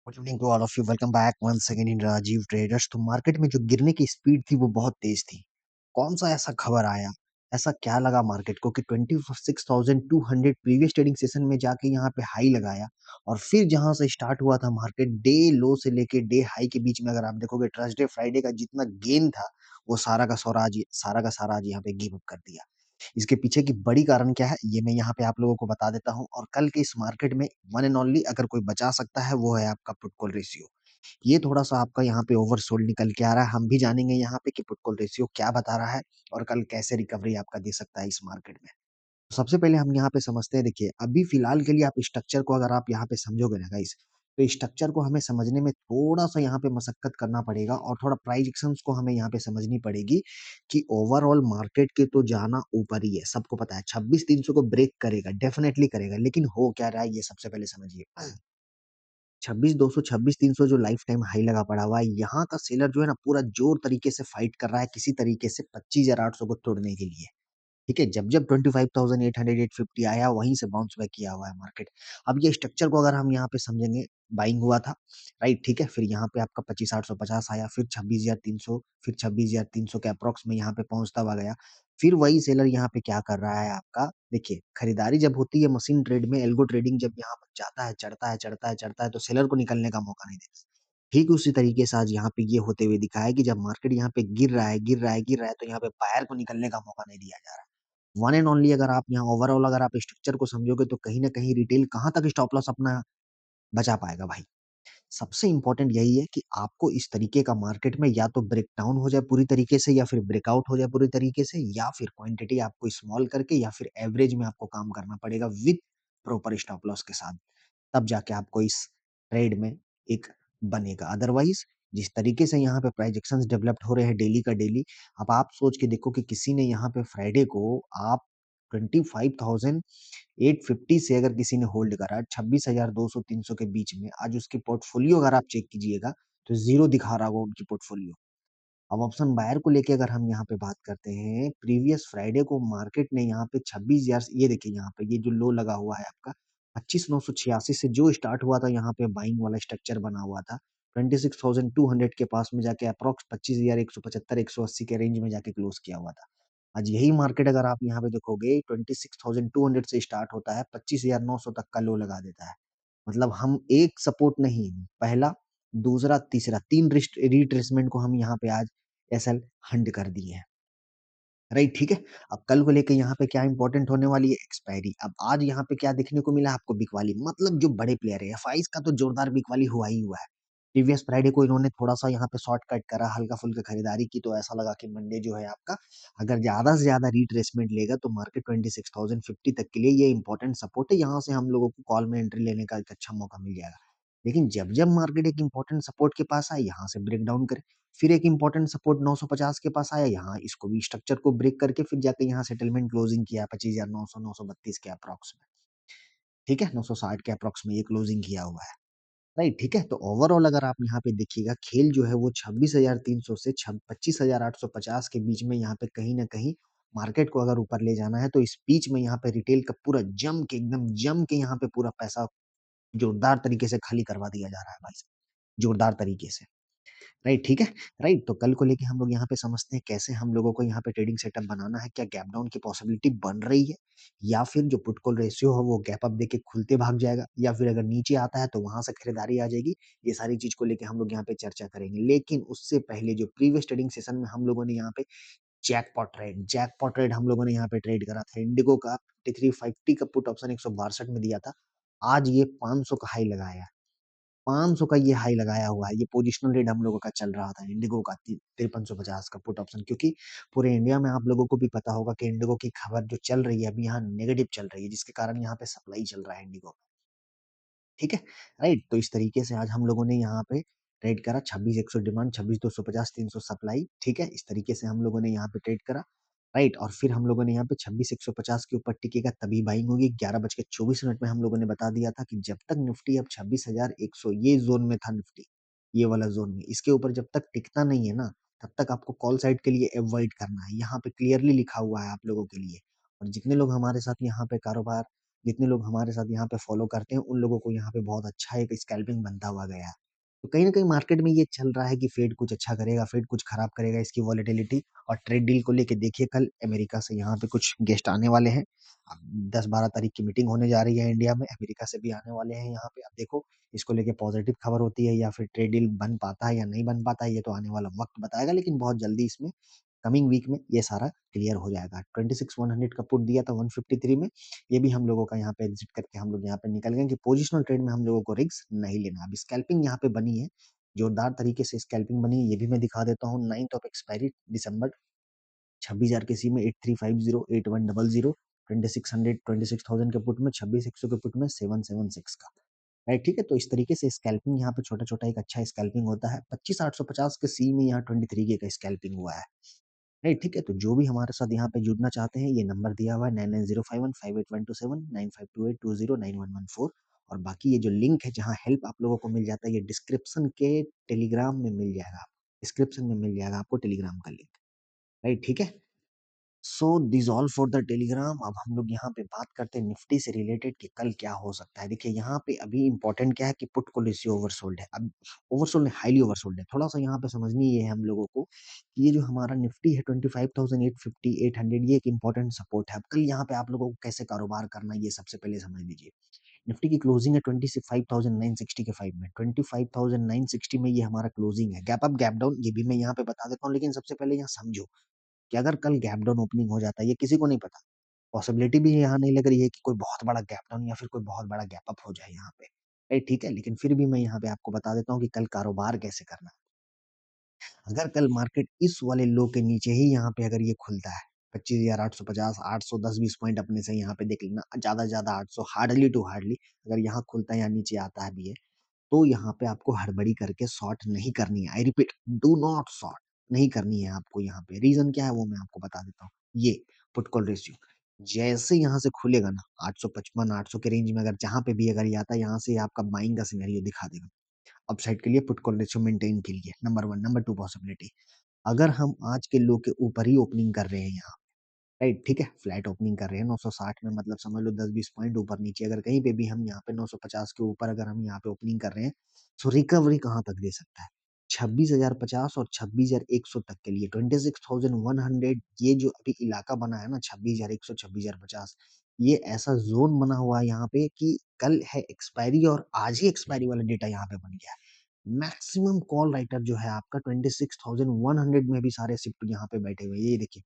Good evening to all of you. Welcome back once again in Rajiv Traders. तो market में जो गिरने की स्पीड थी वो बहुत तेज थी। कौन सा ऐसा खबर आया, ऐसा क्या लगा मार्केट को कि 26,200 प्रीवियस ट्रेडिंग सेशन में जाके यहाँ पे हाई लगाया। और फिर जहां से स्टार्ट हुआ था मार्केट, डे लो से लेके डे हाई के बीच में अगर आप देखोगे थर्सडे फ्राइडे का जितना गेन था वो सारा का सारा आज यहाँ पे गिव अप कर दिया। इसके पीछे की बड़ी कारण क्या है ये मैं यहाँ पे आप लोगों को बता देता हूँ। और कल के इस मार्केट में वन एंड ओनली अगर कोई बचा सकता है वो है आपका पुट कॉल रेशियो। ये थोड़ा-सा आपका यहाँ पे ओवरसोल्ड निकल के आ रहा है। हम भी जानेंगे यहाँ पे कि पुट कॉल रेशियो क्या बता रहा है और कल कैसे रिकवरी आपका दे सकता है इस मार्केट में। सबसे पहले हम यहाँ पे समझते हैं, देखिए अभी फिलहाल के लिए आप स्ट्रक्चर को अगर आप यहाँ पे समझोगे ना गाइस, तो स्ट्रक्चर को हमें समझने में थोड़ा-सा यहाँ पे मशक्कत करना पड़ेगा और थोड़ा प्राइस एक्शंस को हमें यहाँ पे समझनी पड़ेगी कि ओवरऑल मार्केट के तो जाना ऊपर ही है, सबको पता है 26,300 को ब्रेक करेगा, डेफिनिटली करेगा, लेकिन हो क्या रहा है ये सबसे पहले समझिए। 26,200 26,300 जो लाइफ टाइम हाई लगा पड़ा हुआ है, यहाँ का सेलर जो है ना पूरा जोर तरीके से फाइट कर रहा है किसी तरीके से 25,800 को तोड़ने के लिए। ठीक है? जब-जब 25,800 850 आया वहीं से बाउंस बैक किया हुआ है मार्केट। अब ये स्ट्रक्चर को अगर हम यहाँ पे समझेंगे, बाइंग हुआ था, राइट? ठीक है? फिर यहाँ पे आपका 25,850 आया, फिर 26,300, फिर 26,300 के अप्रॉक्स में यहाँ पे पहुँचता हुआ गया। फिर वही सेलर यहाँ पे क्या कर रहा है आपका, देखिए खरीदारी जब होती है मशीन ट्रेड में, एल्गो ट्रेडिंग जब यहाँ पर जाता है, चढ़ता है, चढ़ता है, चढ़ता है तो सेलर को निकलने का मौका नहीं देता। ठीक उसी तरीके से आज यहाँ पे ये होते हुए दिखा है कि जब मार्केट यहाँ पे गिर रहा है, गिर रहा है, गिर रहा है तो यहाँ पे बायर को निकलने का मौका नहीं दिया जा रहा है। वन एंड ओनली अगर आप यहाँ ओवरऑल अगर आप स्ट्रक्चर को समझोगे तो कहीं न कहीं रिटेल कहाँ तक स्टॉप लॉस अपना बचा पाएगा भाई। सबसे इम्पोर्टेंट यही है कि आपको इस तरीके का मार्केट में या तो ब्रेक डाउन हो जाए पूरी तरीके से या फिर ब्रेकआउट हो जाए पूरी तरीके से, या फिर क्वांटिटी आपको स्मॉल करके या फिर एवरेज में आपको काम करना पड़ेगा विद प्रॉपर स्टॉप लॉस के साथ। तब जाके आपको इस ट्रेड में एक बनेगा। अदरवाइज़ जिस तरीके से यहाँ पे प्राइजेक्शंस डेवलप्ड हो रहे हैं डेली का डेली, अब आप सोच के देखो कि किसी ने यहाँ पे फ्राइडे को आप 25,850 से अगर किसी ने होल्ड करा 26,200-300 के बीच में, आज उसकी पोर्टफोलियो अगर आप चेक कीजिएगा तो ज़ीरो दिखा रहा होगा उनकी पोर्टफोलियो। अब ऑप्शन बायर को लेके अगर हम यहाँ पे बात करते हैं, प्रीवियस फ्राइडे को मार्केट ने यहाँ पे 26,000 ये देखिए यहाँ पे ये जो लो लगा हुआ है आपका 25,986 से जो स्टार्ट हुआ था यहाँ पे बाइंग वाला स्ट्रक्चर बना हुआ था, 26,200 के पास में जाके अप्रॉक्स 25,175 180 के रेंज में जाके क्लोज किया हुआ था। आज यही मार्केट अगर आप यहाँ पे देखोगे 26,200 से स्टार्ट होता है, 25,900 तक का लो लगा देता है। मतलब हम एक सपोर्ट नहीं, पहला, दूसरा, तीसरा 3 रिट्रेसमेंट को हम यहाँ पे आज एसएल हंट कर दिए हैं। राइट, ठीक है? अब कल को लेके यहाँ पे क्या इंपॉर्टेंट होने वाली है, एक्सपायरी। अब आज यहाँ पे क्या देखने को मिला आपको, बिकवाली, मतलब जो बड़े प्लेयर है एफआईज का तो जोरदार बिकवाली हुआ ही हुआ है। प्रीवियस फ्राइडे को इन्होंने थोड़ा-सा यहाँ पे शॉर्टकट करा, हल्का-फुल्का खरीदारी की तो ऐसा लगा कि मंडे जो है आपका अगर ज़्यादा से ज़्यादा रिट्रेसमेंट लेगा तो मार्केट 26,050 तक के लिए ये इंपॉर्टेंट सपोर्ट है, यहाँ से हम लोगों को कॉल में एंट्री लेने का एक अच्छा मौका मिल जाएगा। लेकिन जब-जब मार्केट एक इंपॉर्टेंट सपोर्ट के पास आए, यहाँ से ब्रेक डाउन करे, फिर एक इम्पोर्टेंट सपोर्ट 950 के पास आया, यहाँ इसको भी स्ट्रक्चर को ब्रेक करके फिर जाके यहाँ सेटलमेंट क्लोजिंग किया 25,900 932 के अप्रॉक्स में, ठीक है? 960 के अप्रॉक्स में ये क्लोजिंग किया हुआ है, राइट? ठीक है? तो ओवरऑल अगर आप यहाँ पे देखिएगा खेल जो है वो 26,300 से 25,850 के बीच में यहाँ पे कहीं न कहीं मार्केट को अगर ऊपर ले जाना है तो इस बीच में यहाँ पे रिटेल का पूरा जम के एकदम जम के यहाँ पे पूरा पैसा जोरदार तरीके से खाली करवा दिया जा रहा है भाई साहब, जोरदार तरीके से। राइट, ठीक है? राइट, तो कल को लेके हम लोग यहाँ पे समझते हैं कैसे हम लोगों को यहाँ पे ट्रेडिंग सेटअप बनाना है, क्या गैप डाउन की पॉसिबिलिटी बन रही है या फिर जो पुट कॉल रेशियो है वो गैप अप देके खुलते भाग जाएगा या फिर अगर नीचे आता है तो वहाँ से खरीदारी आ जाएगी। ये सारी चीज़ को लेके हम लोग यहाँ पे चर्चा करेंगे। लेकिन उससे पहले जो प्रीवियस ट्रेडिंग सेशन में हम लोगों ने यहाँ पे जैकपॉट ट्रेड हम लोगों ने यहाँ पे ट्रेड करा था। इंडिगो का 5350 का पुट ऑप्शन 162 में दिया था। आज ये 500 का हाई लगाया है। 500 का ये हाई लगाया हुआ है। ये पोजिशनल रेट हम लोगों का चल रहा था इंडिगो का 5350 का पुट ऑप्शन, क्योंकि पूरे इंडिया में आप लोगों को भी पता होगा कि इंडिगो की खबर जो चल रही है अभी यहाँ नेगेटिव चल रही है, जिसके कारण यहाँ पे सप्लाई चल रहा है इंडिगो का। ठीक है? राइट? तो इस तरीके से आज हम लोगों ने यहाँ पे ट्रेड करा, 26,100 डिमांड, 26,250, 300 सप्लाई, ठीक है? इस तरीके से हम लोगों ने यहाँ पे ट्रेड करा, राइट? और फिर हम लोगों ने यहाँ पे 26,150 के ऊपर टिकेगा तभी बाइंग होगी। 11:24 में हम लोगों ने बता दिया था कि जब तक निफ्टी अब 26,100 ये ज़ोन में था निफ्टी, ये वाला ज़ोन में, इसके ऊपर जब तक टिकता नहीं है ना, तब तक आपको कॉल साइड के लिए अवॉइड करना है। यहाँ पे क्लियरली लिखा हुआ है आप लोगों के लिए। और जितने लोग हमारे साथ यहाँ पे कारोबार जितने लोग हमारे साथ यहाँ पे फॉलो करते हैं, उन लोगों को यहाँ पे बहुत अच्छा एक स्कैल्पिंग बनता हुआ गया है। तो कहीं न कहीं मार्केट में ये चल रहा है कि फेड कुछ अच्छा करेगा, फेड कुछ खराब करेगा, इसकी वॉलेटिलिटी और ट्रेड डील को लेके देखिए कल अमेरिका से यहाँ पे कुछ गेस्ट आने वाले हैं। अब 10-12 तारीख की मीटिंग होने जा रही है इंडिया में, अमेरिका से भी आने वाले हैं यहाँ पे। अब देखो इसको लेके पॉजिटिव खबर होती है या फिर ट्रेड डील बन पाता है या नहीं बन पाता है, ये तो आने वाला वक़्त बताएगा, लेकिन बहुत जल्दी इसमें कमिंग वीक में ये सारा क्लियर हो जाएगा। 26 100 का पुट दिया था 153 में, ये भी हम लोगों का यहाँ पे एग्ज़िट करके हम लोग यहाँ पे निकल गए कि पोजिशनल ट्रेड में हम लोगों को रिस्क नहीं लेना। अब स्कैल्पिंग यहाँ पे बनी है, जोरदार तरीके से स्कैल्पिंग बनी है, ये भी मैं दिखा देता हूँ। 9th ऑफ एक्सपायरी दिसंबर 26,000 के सी में 8350 8100 2600 26,000 के पुट में 26,100 के पुट में 776 का। राइट, ठीक है? तो इस तरीके से स्कैल्पिंग यहाँ पे छोटा-छोटा एक अच्छा स्कैल्पिंग होता है। 25,850 के सी में यहाँ 23 के का स्कैल्पिंग हुआ है। राइट, ठीक है? तो जो भी हमारे साथ यहाँ पे जुड़ना चाहते हैं, ये नंबर दिया हुआ है 9905158127 9528209114 और बाकी ये जो लिंक है जहाँ हेल्प आप लोगों को मिल जाता है, ये डिस्क्रिप्शन के टेलीग्राम में मिल जाएगा। डिस्क्रिप्शन में मिल जाएगा आपको टेलीग्राम का लिंक। राइट, ठीक है? So this all for the Telegram. अब हम लोग यहाँ पे बात करते हैं निफ्टी से रिलेटेड कि कल क्या हो सकता है। देखिए यहाँ पे अभी इम्पोर्टेंट क्या है कि पुट को रेशियो ओवरसोल्ड है। अब ओवरसोल्ड नहीं, हाईली ओवरसोल्ड है। थोड़ा-सा यहाँ पे समझनी ये है हम लोगों को कि ये जो हमारा निफ्टी है 25,850 800 ये एक इम्पोर्टेंट सपोर्ट है। अब कल यहाँ पे आप लोगों को कैसे कारोबार करना है ये सबसे पहले समझ लीजिए। निफ्टी की क्लोजिंग है 25,960 के 5 में। 25,960 में ये हमारा क्लोजिंग है। गैप अप, गैप डाउन ये भी मैं यहाँ पे बता देता हूँ, लेकिन सबसे पहले यहाँ समझो कि अगर कल गैप डाउन ओपनिंग हो जाता है, ये किसी को नहीं पता। पॉसिबिलिटी भी यहाँ नहीं लग रही है कि कोई बहुत बड़ा गैप डाउन या फिर कोई बहुत बड़ा गैप अप हो जाए यहाँ पे। ठीक है? लेकिन फिर भी मैं यहाँ पे आपको बता देता हूँ कि कल कारोबार कैसे करना है। अगर कल मार्केट इस वाले लो के नीचे ही यहाँ पे अगर ये खुलता है, 25,850 810-20 पॉइंट अपने से यहाँ पे देख लेना, ज़्यादा से ज़्यादा 800 हार्डली टू हार्डली अगर यहाँ खुलता है या नीचे आता है भी है, तो यहाँ पे आपको हड़बड़ी करके शॉर्ट नहीं करनी है। I repeat, do not short नहीं करनी है आपको यहाँ पे। रीज़न क्या है वो मैं आपको बता देता हूँ। ये पुट कॉल रेशियो जैसे यहाँ से खुलेगा ना 855 800 के रेंज में अगर जहाँ पे भी अगर ये आता है यहाँ से आपका बाइंग का सिनेरियो दिखा देगा। अपसाइड के लिए पुट कॉल रेशियो मेंटेन के लिए नंबर 1 नंबर 2 पॉसिबिलिटी अगर हम आज के लो के ऊपर ही ओपनिंग कर रहे हैं यहाँ राइट, ठीक है? फ्लैट ओपनिंग कर रहे हैं 960 में मतलब समझ लो 10-20 पॉइंट ऊपर-नीचे अगर कहीं पे भी हम यहाँ पे 950 के ऊपर अगर हम यहाँ पे ओपनिंग कर रहे हैं, सो रिकवरी कहाँ तक दे सकता है? 26,050 और 26,100 तक के लिए 26,100 ये जो अभी इलाका बना है ना 26,100 26,050 ये ऐसा ज़ोन बना हुआ है यहाँ पे कि कल है एक्सपायरी और आज ही एक्सपायरी वाला डेटा यहाँ पे बन गया है। मैक्सिमम कॉल राइटर जो है आपका 26,100 में भी सारे शिफ्ट यहाँ पे बैठे हुए हैं। ये देखिए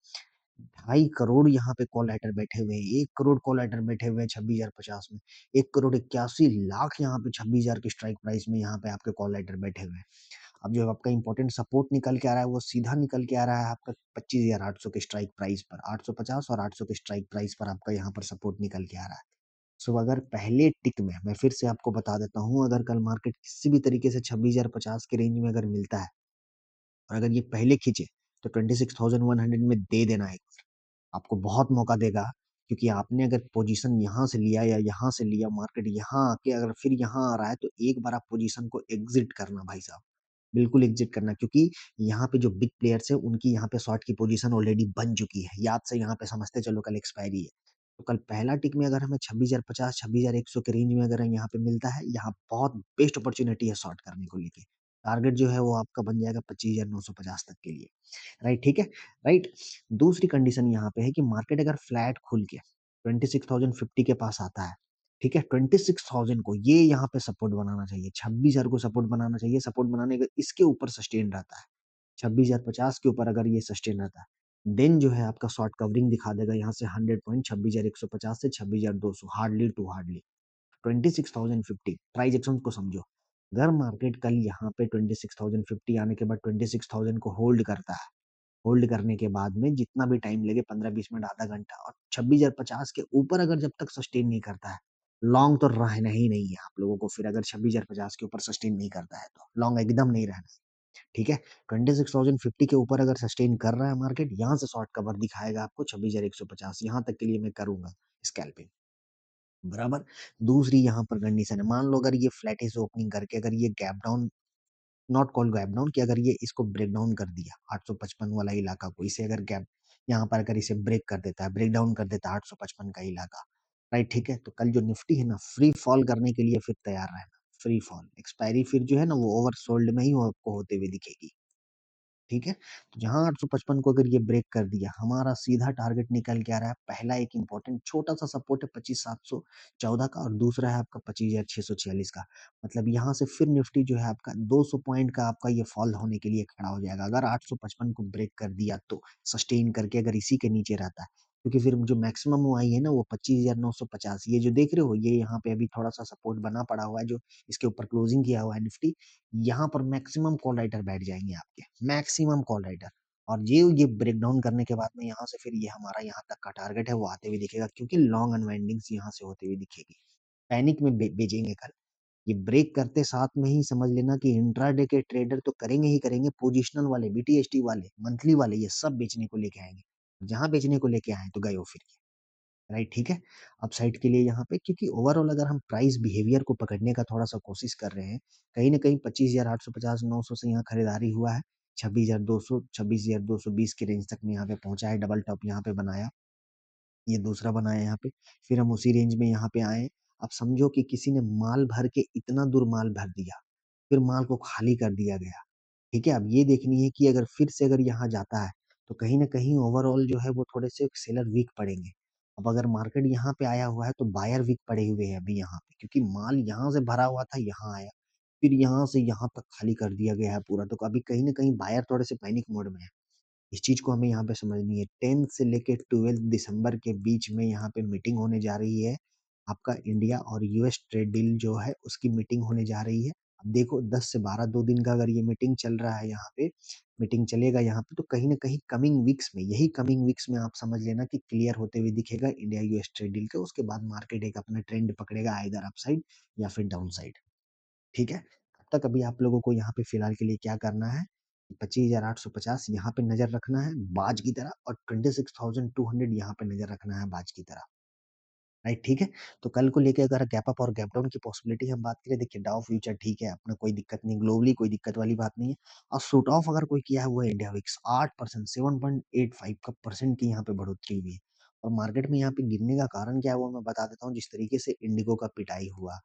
2.5 करोड़ यहाँ पे कॉल राइटर बैठे हुए हैं, 1 करोड़ कॉल राइटर बैठे हुए हैं 26,050 में, 1 करोड़ 81 लाख यहाँ पे 26,000 की स्ट्राइक प्राइस में यहाँ पे आपके कॉल राइटर बैठे हुए हैं। अब जो आपका इम्पोर्टेंट सपोर्ट निकल के आ रहा है, वो सीधा निकल के आ रहा है आपका 25,800 के स्ट्राइक प्राइस पर, 850 और 800 के स्ट्राइक प्राइस पर आपका यहाँ पर सपोर्ट निकल के आ रहा है। सो अगर पहले टिक में मैं फिर से आपको बता देता हूँ, अगर कल मार्केट किसी भी तरीके से 26,050 के रेंज में अगर मिलता है और अगर ये पहले खींचे, तो 26,100 में दे देना है। आपको बहुत मौका देगा क्योंकि आपने अगर पोजीशन यहाँ से लिया या यहाँ से लिया मार्केट यहाँ आके अगर फिर यहाँ आ रहा है तो एक बार आप पोजीशन को एग्जिट करना भाई साहब। बिल्कुल एग्जिट करना क्योंकि यहाँ पे जो बिग प्लेयर्स हैं उनकी यहाँ पे शॉर्ट की पोजीशन ऑलरेडी बन चुकी है। याद से यहाँ पे समझते चलो कल एक्सपायरी है। तो कल पहला टिक में अगर हमें 26,050 26,100 के रेंज में अगर यहाँ पे मिलता है, यहाँ बहुत बेस्ट अपॉर्च्युनिटी है शॉर्ट करने को लेके। टारगेट जो है वो आपका बन जाएगा 25,950 तक के लिए। राइट, ठीक है? राइट। दूसरी कंडीशन यहाँ पे है कि मार्केट अगर फ्लैट खुल के 26,050 के पास आता है, ठीक है? 26,000 को ये यहाँ पे सपोर्ट बनाना चाहिए, 26,000 को सपोर्ट बनाना चाहिए, सपोर्ट बनाने का इसके ऊपर सस्टेन रहता है, 26,050 के ऊपर अगर ये सस्टेन रहता है, देन जो है आपका शॉर्ट कवरिंग दिखा देगा यहाँ से 100 पॉइंट 26,150 से 26,200 hardly to hardly. 26,050 price action को समझो। अगर मार्केट कल यहाँ पे 26,050 आने के बाद 26,000 को होल्ड करता है, होल्ड करने के बाद में जितना भी टाइम लगे 15-20 मिनट आधा घंटा और 26,050 के ऊपर अगर जब तक सस्टेन नहीं करता है, लॉन्ग तो रहना ही नहीं है आप लोगों को फिर अगर 26,050 के ऊपर सस्टेन नहीं करता है तो, लॉन्ग एकदम नहीं रहना है, ठीक है? 26,050 के ऊपर अगर सस्टेन कर रहा है मार्केट, यहाँ से शॉर्ट कवर दिखाएगा आपको 26,150 यहाँ तक के लिए मैं करूँगा स्कैल्पिंग, बराबर? दूसरी यहाँ पर कंडीशन है, मान लो अगर ये फ्लैटिश ओपनिंग करके अगर ये gap down not called gap down कि अगर ये इसको ब्रेक डाउन कर दिया 855 वाला इलाका को इसे अगर गैप यहाँ पर अगर इसे ब्रेक कर देता है ब्रेक डाउन कर देता है 855 का इलाका राइट, ठीक है? तो कल जो निफ्टी है ना, फ्री फॉल करने के लिए फिर तैयार रहना, फ्री फॉल, एक्सपायरी फिर जो है ना वो ओवरसोल्ड में ही वो आपको होते हुए दिखेगी। ठीक है? तो जहाँ 855 को अगर ये ब्रेक कर दिया, हमारा सीधा टारगेट निकल के आ रहा है, पहला एक इम्पोर्टेंट छोटा-सा सपोर्ट है 25,714 का और दूसरा है आपका 25,646 का। मतलब यहाँ से फिर निफ्टी जो है आपका 200 पॉइंट का आपका ये फॉल होने के लिए खड़ा हो जाएगा। अगर 855 को ब्रेक कर दिया तो सस्टेन करके अगर इसी के नीचे रहता है, क्योंकि फिर जो मैक्सिमम वो आई है ना वो 25,950 ये जो देख रहे हो, ये यहाँ पे अभी थोड़ा-सा सपोर्ट बना पड़ा हुआ है, जो इसके ऊपर क्लोजिंग किया हुआ है निफ्टी, यहाँ पर मैक्सिमम कॉल राइटर बैठ जाएँगे आपके, मैक्सिमम कॉल राइटर। और ये ब्रेक डाउन करने के बाद में यहाँ से फिर ये हमारा यहाँ तक का टारगेट है वो आते हुए दिखेगा, क्योंकि लॉन्ग अनवाइंडिंग्स यहाँ से होते हुए दिखेगी। पैनिक में बेचेंगे कल। ये ब्रेक करते साथ में ही समझ लेना कि इंट्राडे के ट्रेडर तो करेंगे ही करेंगे, पोजिशनल वाले, बीटीएसटी वाले, मंथली वाले, ये सब बेचने को लेके आएँगे। जहाँ बेचने को लेके आए तो गए वो फिर। राइट, ठीक है? अपसाइड के लिए यहाँ पे, क्योंकि ओवरऑल अगर हम प्राइस बिहेवियर को पकड़ने का थोड़ा-सा कोशिश कर रहे हैं, कहीं न कहीं 25,850 900 से यहाँ खरीदारी हुआ है, 26,200 26,220 के रेंज तक में यहाँ पे पहुँचा है, डबल टॉप यहाँ पे बनाया, ये दूसरा बनाया यहाँ पे, फिर हम उसी रेंज में यहाँ पे आए। अब समझो कि किसी ने माल भर के इतना दूर माल भर दिया, फिर माल को खाली कर दिया गया। ठीक है? अब ये देखनी है कि अगर फिर से अगर यहाँ जाता है, तो कहीं न कहीं ओवरऑल जो है वो थोड़े से सेलर वीक पड़ेंगे। अब अगर मार्केट यहाँ पे आया हुआ है तो बायर वीक पड़े हुए हैं अभी यहाँ पे, क्योंकि माल यहाँ से भरा हुआ था, यहाँ आया। फिर यहाँ से यहाँ तक खाली कर दिया गया है पूरा, तो अभी कहीं न कहीं बायर थोड़े से पैनिक मोड में है। इस चीज़ को हमें यहाँ पे समझनी है। 10 से लेके 12 दिसंबर के बीच में यहाँ पे मीटिंग होने जा रही है। आपका इंडिया और यूएस ट्रेड डील जो है उसकी मीटिंग होने जा रही है। अब देखो 10 से 12 2 दिन का अगर ये मीटिंग चल रहा है यहाँ पे, मीटिंग चलेगा यहाँ पे, तो कहीं न कहीं कमिंग वीक्स में, यही कमिंग वीक्स में आप समझ लेना कि क्लियर होते हुए दिखेगा इंडिया यूएस ट्रेड डील के। उसके बाद मार्केट एक अपना ट्रेंड पकड़ेगा, आइदर अपसाइड या फिर डाउनसाइड। ठीक है? तब तक अभी आप लोगों को यहाँ पे फिलहाल के लिए क्या करना है, 25,850 यहाँ पे नज़र रखना है बाज की तरह, और 26,200 यहाँ पे नज़र रखना है बाज की तरह। राइट, ठीक है? तो कल को लेके अगर गैप अप और गैप डाउन की पॉसिबिलिटी हम बात करें, देखिए डाउ फ्यूचर ठीक है, अपना कोई दिक्कत नहीं, ग्लोबली कोई दिक्कत वाली बात नहीं है। और शूट ऑफ अगर कोई किया है वो है इंडिया विक्स, 8% 7.85 का परसेंट की यहाँ पे बढ़ोतरी हुई है। और मार्केट में यहाँ पे गिरने का कारण क्या है वो मैं बता देता हूँ, जिस तरीके से इंडिगो का पिटाई हुआ।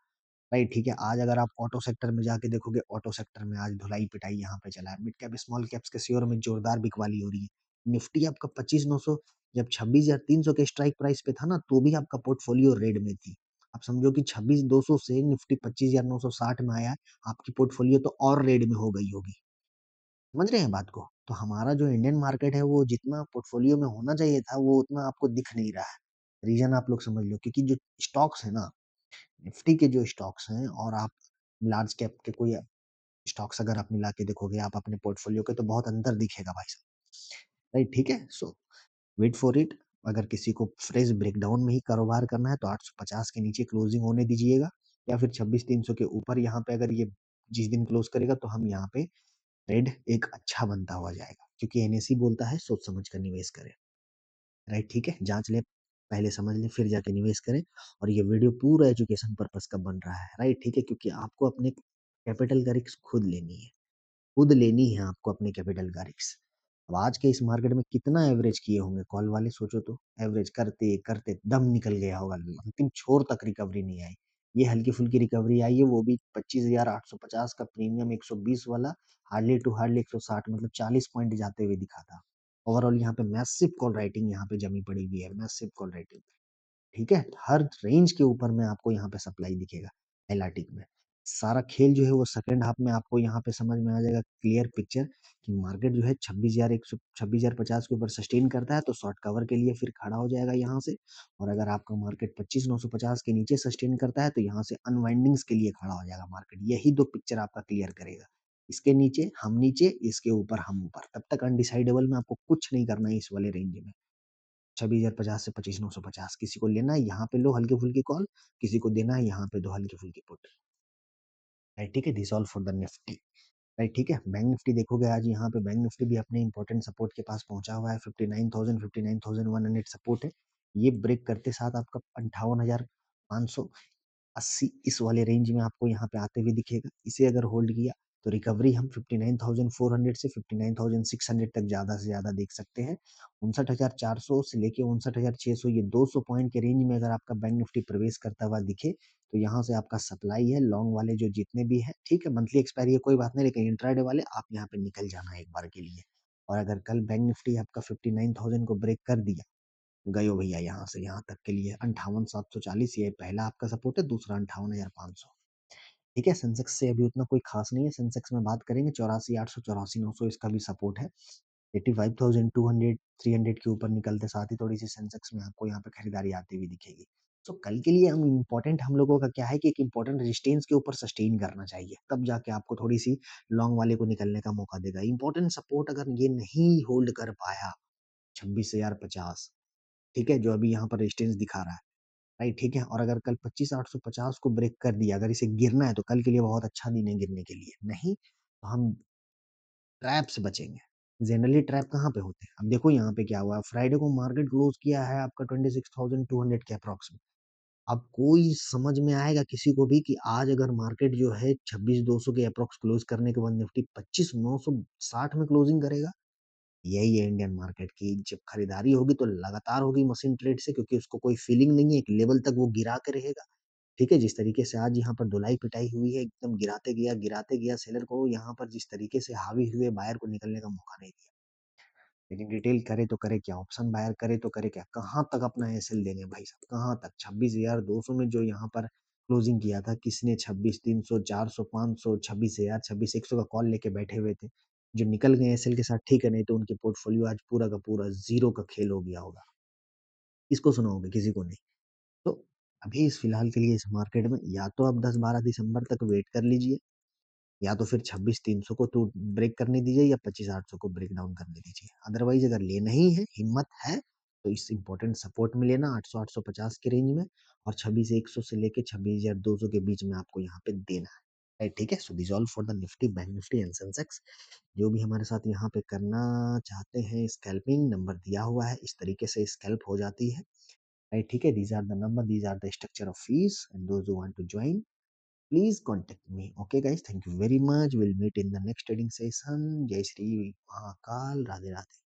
राइट, ठीक है? आज अगर आप ऑटो सेक्टर में जाके देखोगे, ऑटो सेक्टर में आज धुलाई-पिटाई यहाँ पे चला है। मिड कैप, स्मॉल कैप्स के शेयर में जोरदार बिकवाली हो रही है। निफ्टी आपका 25,900 जब 26,300 के स्ट्राइक प्राइस पे था ना, तो भी आपका पोर्टफोलियो रेड में थी। आप समझो कि 26,200 से निफ्टी 25,960 में आया है, आपकी पोर्टफोलियो तो और रेड में हो गई होगी। समझ रहे हैं बात को? तो हमारा जो इंडियन मार्केट है, वो जितना पोर्टफोलियो में होना चाहिए था, वो उतना आपको दिख नहीं रहा है। रीज़न आप लोग समझ लो, क्योंकि जो स्टॉक्स है ना, निफ्टी के जो स्टॉक्स हैं, और आप लार्ज कैप के कोई स्टॉक्स अगर आप मिला के देखोगे आप अपने पोर्टफोलियो के, तो बहुत अंतर दिखेगा भाई साहब। राइट, ठीक है? सो वेट फॉर इट। अगर किसी को फ्रेश ब्रेकडाउन में ही कारोबार करना है तो 850 के नीचे क्लोजिंग होने दीजिएगा, या फिर 26,300 के ऊपर यहाँ पे अगर ये जिस दिन क्लोज करेगा तो हम यहाँ पे ट्रेड एक अच्छा बनता हुआ जाएगा, क्योंकि एनएसई बोलता है सोच समझ कर निवेश करें। राइट, ठीक है? जाँच लें, पहले समझ लें, फिर जाके निवेश करें। और ये वीडियो पूरा एजुकेशन पर्पज़ का बन रहा है, राइट, ठीक है? क्योंकि आपको अपने कैपिटल का रिस्क खुद लेनी है। खुद लेनी है आपको अपने कैपिटल का रिस्क। अब आज के इस मार्केट में कितना एवरेज किए होंगे कॉल वाले, सोचो तो। एवरेज करते-करते दम निकल गया होगा, अंतिम छोर तक रिकवरी नहीं आई। ये हल्की-फुल्की रिकवरी आई है, वो भी 25,850 का प्रीमियम 120 वाला, हार्डली टू हार्डली 160, मतलब 40 पॉइंट जाते हुए दिखा था। ओवरऑल यहाँ पे मैसिव कॉल राइटिंग यहाँ पे जमी पड़ी हुई है, मैसिव कॉल राइटिंग। ठीक है? हर रेंज के ऊपर में आपको यहाँ पे सप्लाई दिखेगा, एलआरटी में। सारा खेल जो है वो सेकंड हाफ में आपको यहाँ पे समझ में आ जाएगा, क्लियर पिक्चर, कि मार्केट जो है 26,100 26,050 के ऊपर सस्टेन करता है तो शॉर्ट कवर के लिए फिर खड़ा हो जाएगा यहाँ से। और अगर आपका मार्केट 25,950 के नीचे सस्टेन करता है तो यहाँ से अनवाइंडिंग्स के लिए खड़ा हो जाएगा मार्केट। यही 2 पिक्चर आपका क्लियर करेगा। इसके नीचे, इसके ऊपर हम ऊपर। तब तक अनडिसाइडेबल में आपको कुछ नहीं करना है इस वाले रेंज में। 26,050 से 25,950, किसी को लेना है यहाँ पे लो हल्की-फुल्की कॉल, किसी को देना है यहाँ पे दो हल्की-फुल्की पुट। राइट, ठीक है? This all for the Nifty. Right, ठीक है? बैंक निफ्टी देखोगे आज यहाँ पे बैंक निफ्टी भी अपने इंपॉर्टेंट सपोर्ट के पास पहुँचा हुआ है, 59,000 59,100 सपोर्ट है। ये ब्रेक करते साथ आपका 58,580 इस वाले रेंज में आपको यहाँ पे आते हुए दिखेगा। इसे अगर होल्ड किया तो रिकवरी हम 59,400 से 59,600 तक ज़्यादा से ज़्यादा देख सकते हैं। 59,400 से लेके 59,600 ये 200 पॉइंट के रेंज में अगर आपका बैंक निफ्टी प्रवेश करता हुआ दिखे, तो यहाँ से आपका सप्लाई है, लॉन्ग वाले जो जितने भी हैं, ठीक है, मंथली एक्सपायरी है कोई बात नहीं, लेकिन इंट्राडे वाले आप यहाँ पे निकल जाना एक बार के लिए। और अगर कल बैंक निफ्टी आपका 59,000 को ब्रेक कर दिया, गए हो भैया यहाँ से यहाँ तक के लिए 58,740 ये पहला आपका सपोर्ट है, दूसरा 58,500। ठीक है, सेंसेक्स से अभी उतना कोई खास नहीं है, सेंसेक्स में बात करेंगे 84,800 84,900 इसका भी सपोर्ट है। 85,200 300 के ऊपर निकलते साथ ही थोड़ी सी सेंसेक्स में आपको यहाँ पे खरीदारी आती हुई दिखेगी। तो कल के लिए हम लोगों का क्या है कि एक इम्पोर्टेंट रेजिस्टेंस के ऊपर सस्टेन करना चाहिए, तब जाके आपको थोड़ी सी लॉन्ग वाले को निकलने का मौका देगा। इम्पोर्टेंट सपोर्ट अगर ये नहीं होल्ड कर पाया 26,050, ठीक है, जो अभी यहाँ पर रेजिस्टेंस दिखा रहा है, राइट, ठीक है, और अगर कल 25,850 को ब्रेक कर दिया, अगर इसे गिरना है तो कल के लिए बहुत अच्छा दिन है गिरने के लिए, नहीं तो हम ट्रैप से बचेंगे। जनरली ट्रैप कहाँ पे होते हैं? अब देखो यहाँ पे क्या हुआ है, फ्राइडे को मार्केट क्लोज किया है आपका 26,200 के अप्रॉक्स में। अब कोई समझ में आएगा किसी को भी कि आज अगर मार्केट जो है 26,200 के अप्रॉक्स क्लोज करने के बाद निफ्टी 25,960 में क्लोजिंग करेगा? यही है इंडियन मार्केट की, जब खरीदारी होगी तो लगातार होगी मशीन ट्रेड से, क्योंकि उसको कोई फीलिंग नहीं है, एक लेवल तक वो गिरा के रहेगा। ठीक है, जिस तरीके से आज यहाँ पर धुलाई-पिटाई हुई है, एकदम गिराते गया सेलर को यहाँ पर जिस तरीके से हावी हुए बायर को निकलने का मौका नहीं दिया। लेकिन रिटेल करे तो करे क्या? ऑप्शन बायर करे तो करे क्या? कहाँ तक अपना एसएल देंगे भाई साहब, कहाँ तक? 26,200 में जो यहाँ पर क्लोजिंग किया था, किसने 26,300, 400, 500, 26,000, 26,100 का कॉल लेके बैठे हुए थे। जो निकल गए एसएल के साथ ठीक है, नहीं तो उनके पोर्टफोलियो आज पूरा का पूरा ज़ीरो का खेल हो गया होगा। किसको सुनाओगे? किसी को नहीं। तो अभी इस फिलहाल के लिए इस मार्केट में या तो आप 10-12 दिसंबर तक वेट कर लीजिए, या तो फिर 26,300 को तो ब्रेक करने दीजिए या 25,800 को ब्रेक डाउन करने दीजिए। अदरवाइज अगर लेना ही है, हिम्मत है, तो इस इम्पोर्टेंट सपोर्ट में लेना 800 850 के रेंज में, और 26,100 से लेके 26,200 के बीच में आपको यहाँ पे देना है। राइट, ठीक है, so this all for the Nifty, bank Nifty and Sensex. जो भी हमारे साथ यहाँ पे करना चाहते हैं स्कैल्पिंग, नंबर दिया हुआ है, इस तरीके से स्कैल्प हो जाती है। राइट, ठीक है, these are the number, these are the structure of fees, and those who want to join, please contact me. Okay guys, thank you very much, we'll meet in the next trading session. Jai Shri Mahakal, Radhe Radhe.